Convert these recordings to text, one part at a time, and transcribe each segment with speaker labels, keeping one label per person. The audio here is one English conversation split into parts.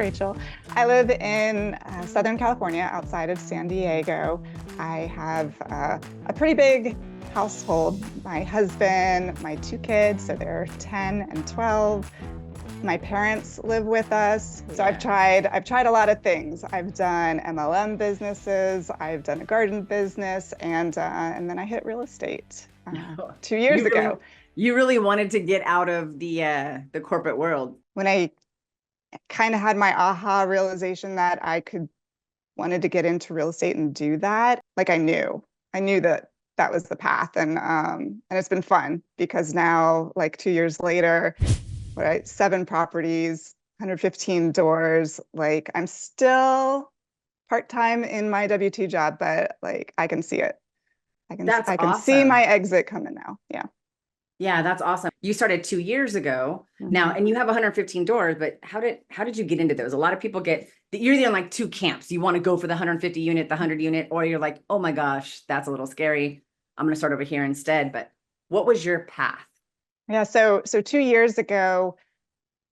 Speaker 1: Rachel. I live in Southern California, outside of San Diego. I have a pretty big household. My husband, my two kids, so they're 10 and 12. My parents live with us. So I've tried a lot of things. I've done MLM businesses, I've done a garden business, and then I hit real estate 2 years ago.
Speaker 2: You really wanted to get out of the corporate world.
Speaker 1: When I kind of had my aha realization that wanted to get into real estate and do that, like I knew that that was the path, and it's been fun because now, like 2 years later, right, 7 properties, 115 doors. Like I'm still part-time in my W-2 job, but like I can see it. I can see my exit coming now. Yeah.
Speaker 2: Yeah, that's awesome. You started 2 years ago now, and you have 115 doors, but how did you get into those? A lot of people you're either in like two camps. You want to go for the 150 unit, the 100 unit, or you're like, oh my gosh, that's a little scary. I'm going to start over here instead. But what was your path?
Speaker 1: Yeah, so 2 years ago,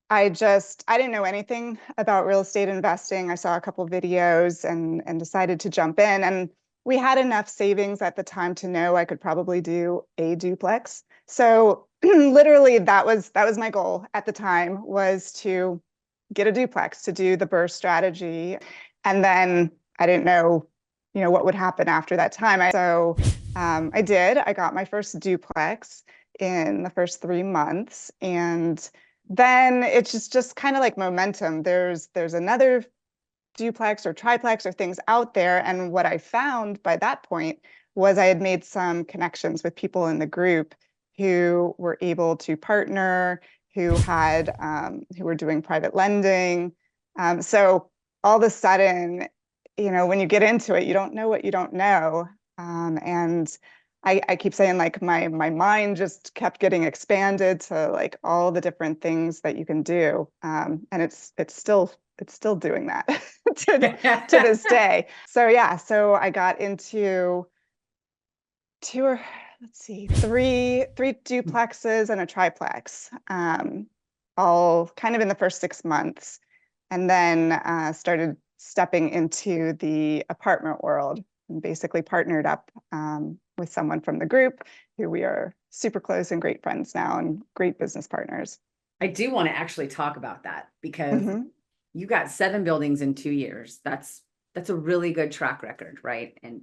Speaker 1: I didn't know anything about real estate investing. I saw a couple of videos and decided to jump in. And we had enough savings at the time to know I could probably do a duplex. So literally that was my goal at the time, was to get a duplex, to do the burst strategy. And then I didn't know, what would happen after that time. I did. I got my first duplex in the first 3 months, and then it's just kind of like momentum. There's another duplex or triplex or things out there, and what I found by that point was I had made some connections with people in the group who were able to partner, who were doing private lending. So all of a sudden, when you get into it, you don't know what you don't know. And I keep saying, like, my mind just kept getting expanded to like all the different things that you can do. And it's still doing that to this day. So yeah, so I got into three duplexes and a triplex, all kind of in the first 6 months, and then started stepping into the apartment world and basically partnered up with someone from the group who we are super close and great friends now and great business partners.
Speaker 2: I do want to actually talk about that because you got 7 buildings in 2 years. That's a really good track record, right? And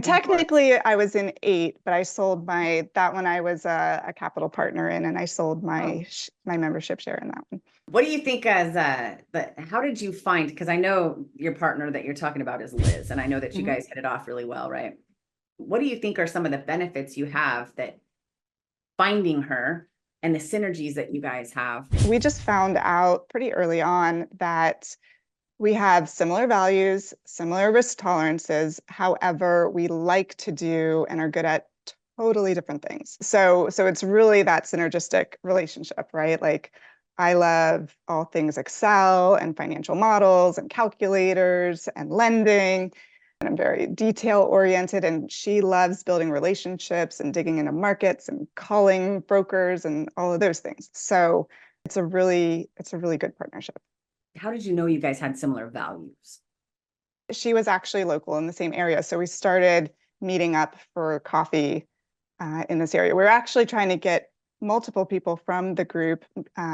Speaker 1: technically I was in 8, but I sold that one I was a capital partner in, and I sold my membership share in that one.
Speaker 2: What do you think how did you find, because I know your partner that you're talking about is Liz, and I know that you guys hit it off really well, right? What do you think are some of the benefits you have that finding her and the synergies that you guys have?
Speaker 1: We just found out pretty early on that we have similar values, similar risk tolerances. However, we like to do and are good at totally different things. So it's really that synergistic relationship, right? Like, I love all things Excel and financial models and calculators and lending. And I'm very detail oriented, and she loves building relationships and digging into markets and calling brokers and all of those things. So it's a really good partnership.
Speaker 2: How did you know you guys had similar values?
Speaker 1: She was actually local in the same area, so we started meeting up for coffee in this area. We were actually trying to get multiple people from the group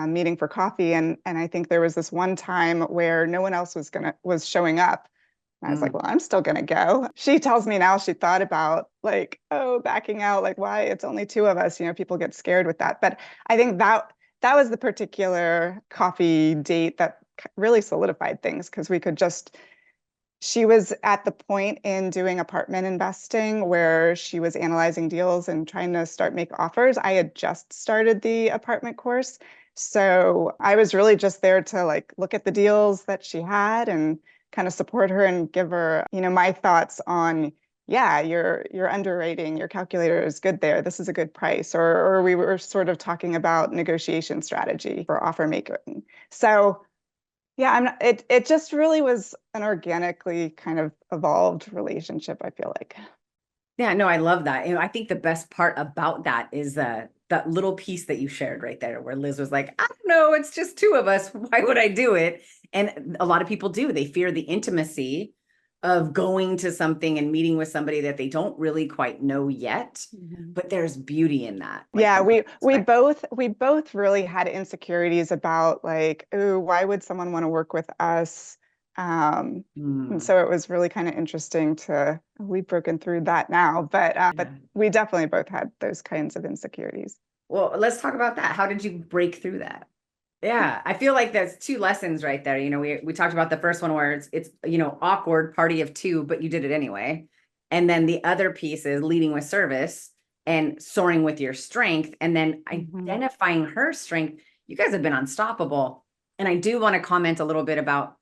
Speaker 1: meeting for coffee, and I think there was this one time where no one else was showing up. And I was like, well, I'm still gonna go. She tells me now she thought about, like, backing out, like, why? It's only 2 of us. People get scared with that. But I think that was the particular coffee date that really solidified things, because she was at the point in doing apartment investing where she was analyzing deals and trying to make offers. I had just started the apartment course, so I was really just there to like look at the deals that she had and kind of support her and give her, my thoughts on, yeah, you're underrating, your calculator is good there, this is a good price, or we were sort of talking about negotiation strategy for offer making. So yeah, it just really was an organically kind of evolved relationship, I feel like.
Speaker 2: Yeah, no, I love that. I think the best part about that is that little piece that you shared right there, where Liz was like, I don't know, it's just two of us. Why would I do it? And a lot of people do. They fear the intimacy of going to something and meeting with somebody that they don't really quite know yet. But there's beauty in that. Like,
Speaker 1: yeah, we both really had insecurities about like, oh, why would someone want to work with us? And so it was really kind of interesting we've broken through that now, but we definitely both had those kinds of insecurities.
Speaker 2: Well, let's talk about that. How did you break through that? Yeah, I feel like there's two lessons right there. You know, we talked about the first one where it's awkward party of two, but you did it anyway. And then the other piece is leading with service and soaring with your strength, and then identifying her strength. You guys have been unstoppable. And I do want to comment a little bit about,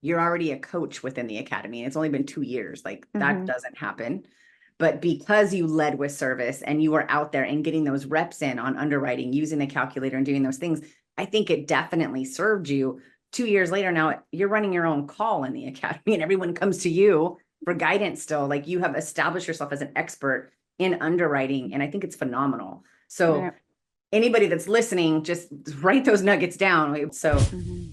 Speaker 2: you're already a coach within the academy. And it's only been 2 years. Like that doesn't happen. But because you led with service and you were out there and getting those reps in on underwriting, using the calculator and doing those things, I think it definitely served you. 2 years later, now you're running your own call in the academy and everyone comes to you for guidance still. Like you have established yourself as an expert in underwriting. And I think it's phenomenal. So anybody that's listening, just write those nuggets down. So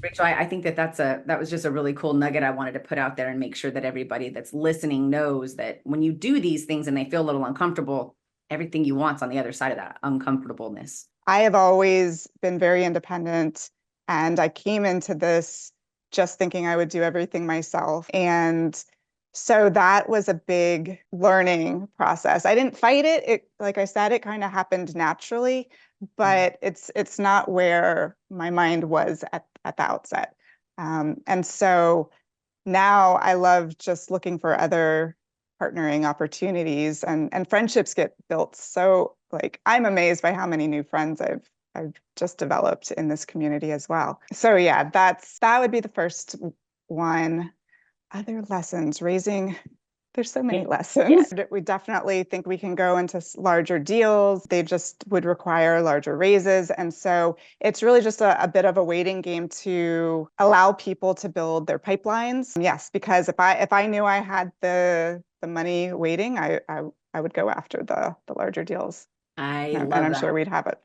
Speaker 2: Rachel, I think that was just a really cool nugget I wanted to put out there and make sure that everybody that's listening knows that when you do these things and they feel a little uncomfortable, everything you want's on the other side of that uncomfortableness.
Speaker 1: I have always been very independent, and I came into this just thinking I would do everything myself. And so that was a big learning process. I didn't fight it. Like I said, it kind of happened naturally, but it's not where my mind was at the outset. And so now I love just looking for other partnering opportunities, and friendships get built. So like I'm amazed by how many new friends I've just developed in this community as well. So yeah, that would be the first one. Other lessons, there's so many lessons. Yeah. We definitely think we can go into larger deals. They just would require larger raises. And so it's really just a bit of a waiting game to allow people to build their pipelines. Yes, because if I knew I had the money waiting, I would go after the larger deals. And I'm sure we'd have it.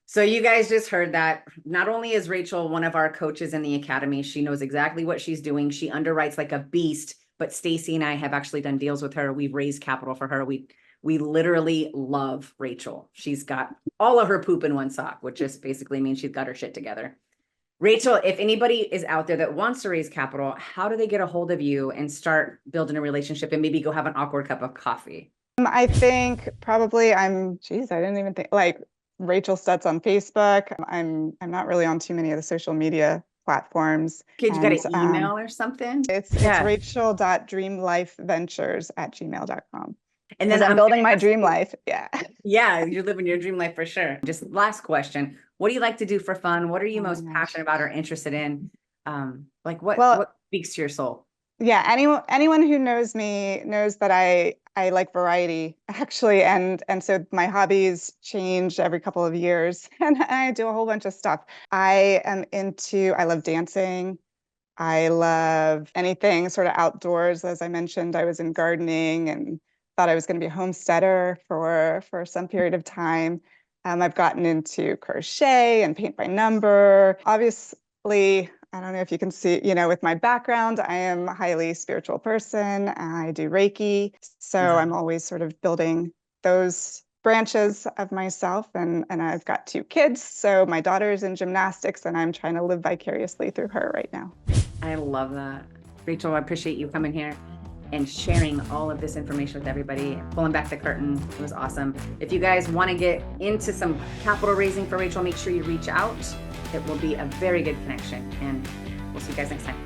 Speaker 2: So you guys just heard that. Not only is Rachel one of our coaches in the academy, she knows exactly what she's doing. She underwrites like a beast, but Stacy and I have actually done deals with her. We've raised capital for her. We literally love Rachel. She's got all of her poop in one sock, which just basically means she's got her shit together. Rachel, if anybody is out there that wants to raise capital, how do they get a hold of you and start building a relationship and maybe go have an awkward cup of coffee?
Speaker 1: I think probably I didn't even think, like, Rachel Stutts on Facebook. I'm not really on too many of the social media platforms.
Speaker 2: Okay, you got an email or something?
Speaker 1: It's rachel.dreamlifeventures@gmail.com.
Speaker 2: And then
Speaker 1: I'm building my dream life. Yeah.
Speaker 2: Yeah, you're living your dream life for sure. Just last question. What do you like to do for fun? What are you most passionate about or interested in? What speaks to your soul?
Speaker 1: Yeah, anyone who knows me knows that I like variety, actually, and so my hobbies change every couple of years, and I do a whole bunch of stuff. I love dancing. I love anything sort of outdoors. As I mentioned, I was in gardening and thought I was going to be a homesteader for some period of time. I've gotten into crochet and paint by number. Obviously, I don't know if you can see, with my background, I am a highly spiritual person. I do Reiki. So I'm always sort of building those branches of myself. And I've got 2 kids. So my daughter's in gymnastics and I'm trying to live vicariously through her right now.
Speaker 2: I love that. Rachel, I appreciate you coming here and sharing all of this information with everybody, pulling back the curtain. It was awesome. If you guys want to get into some capital raising for Rachel, make sure you reach out. It will be a very good connection, and we'll see you guys next time.